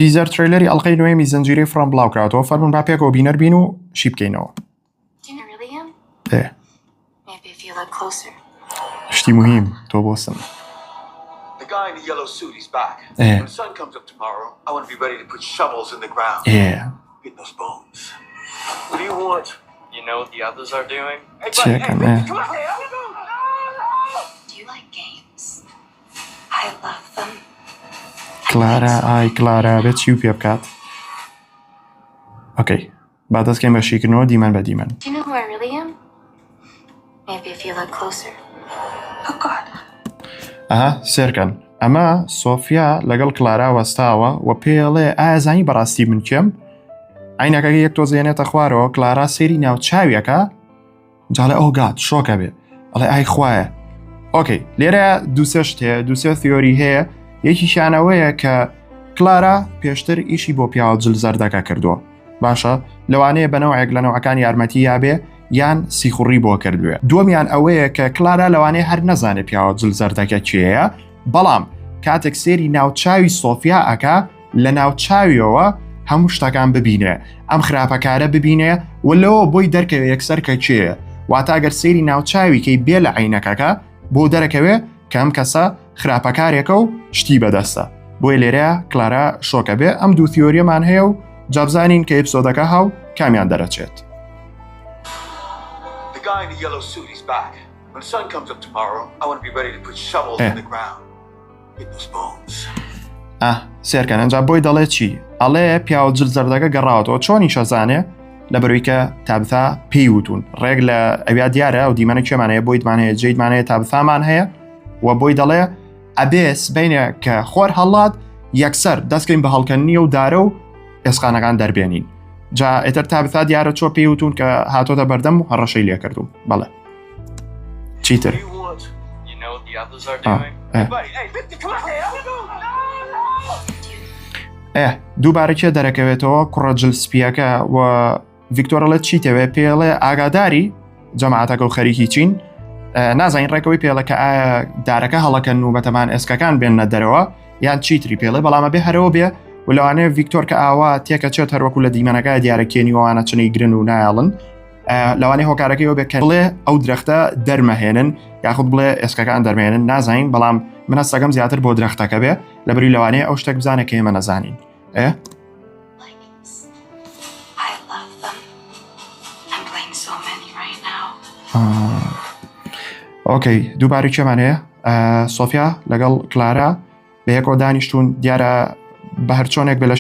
تیزەر ترەیلەری ئەڵقەی نۆیەمی زنجیرەی فڕۆم بڵاوکراتەوە فەرموون با پێکەوە بینەر بین و شی بکەینەوە. شتی مهم تۆ بۆسم. The guy in the yellow suit, he's back. When the sun comes up tomorrow, I want to be ready to put shovels in the ground. Get those bones. What do you want? You know what the others are doing? Hey, buddy, come on, Do you like games? I love them. Clara, بێت چی و پێ بکات. ئۆکەی با دەستکەین بە شیکردنەوە دیمەن بە دیمەن. Do you know who I really am? Maybe if you look closer. Oh God. سێرکەن. ئەمە سۆفیا لەگەڵ کلارا وەستاوە و پێڵێ ئایا زانی بەڕاستی من کێم؟ عینەکە یەک تۆ زێنێتە خوارەوە کلارا سێری ناو چاویەکە جاڵێ ئەو گات شۆکە بێ ئەڵێ ئای خوایە. ئۆکەی لێرە دووسێ شت هەیە دووسێ تیۆری هەیە یەکیشانەوەیە کە کلارا پێشتر ئیشی بۆ پیاوە جل زەردەکە کردووە باشە لەوانەیە بەنەوەیەک لە نەوەکان یارمەتی یابێ یان سیخوڕی بۆ کردوێ دووەمیان ئەوەیە کە کلارا لەوانەیە هەر نەزانێت پیاوە جل زەردەکە کێیە بەڵام کاتێک سێری ناوچاوی سۆفیا ئەکا لە ناوچاویەوە هەموو شتەکان ببینێ ئەم خراپەکارە ببینێ و لەوە بۆی دەرکەوێ یەکسەر کە کێیە واتاگەر سێری ناوچاویکەی بێ لە عینەکەکە بۆ دەرەکەوێ کە ئەم کەسە خراپەکارێکە و شتی بەدەستە بۆی لێرەیە کلارا شۆکە بێ ئەم دوو تیۆریەمان هەیە و جابزانین کە ئێپسۆدەکە هاو کامیان دەرەچێت. The guy in the yellow suit, he's back. When the sun comes up tomorrow, I want to be ready to put shovels in the ground. Get those bones. سێرکەن ئەنجا بۆی دەڵێ چی؟ ئەڵێ پیاوە جل زەردەکە گەڕاوەتەوە چۆنی شەزانێ لەبەروەی کە تابتا پێی وتون ڕێک لە ئەویا دیارە و دیمەنە کوێمانەیە بۆی دمانەیە جێیدمانەیە تابتامان هەیە و بۆی دەڵێ ئەبێس بینە کە خۆر هەڵات یەکسەر دەستکەین بە هەڵکردنی و دارە و ئێسقانەکان دەربێنین جا ئێتر تابتا دیارە چۆ پێی وتون کە هاتۆتە bەردەم و هەڕەشەی لێ کردوم بەڵێ چیتر دووبارەکێ دەرەکەوێتەوە کوڕە جل سپیەکە و ڤیکتۆرەڵێت چیتەوێ پێڵێ ئاگاداری جەماعەتەکە و خەریکی چین نازانین ڕێکەوەی پێڵە کە ئایا دارەکە هەڵەکەن و بەتەمان ئێسکەکان بێنە دەرەوە یان چیتری پێڵێ بەڵامە بێ هەرەوە بێ و لەوانەیە ڤیکتۆر کە ئاوا تێکە چێت هەروەکو لە دیمەنەکە دیارەکێنیوانە چنەی گرن و نایڵن لەوانەیە هۆکارەکەیەوە بێ کە بڵێ ئەو درەختە دەرمەهێنن یاخود بڵێ ئێسکەکان دەرمێنن نازانین بەڵام منە سەگەم زیاتر بۆ درەختەکە بێ لەبەری لەوانەیە ئەو شتێک بزانە کە ئێمە نەزانین ئۆکەی دووباری کێمانەیە سۆفیا لەگەڵ کلارا بە یەکەوە دانیشتون دیارە بە هەرچۆنێک بێ لە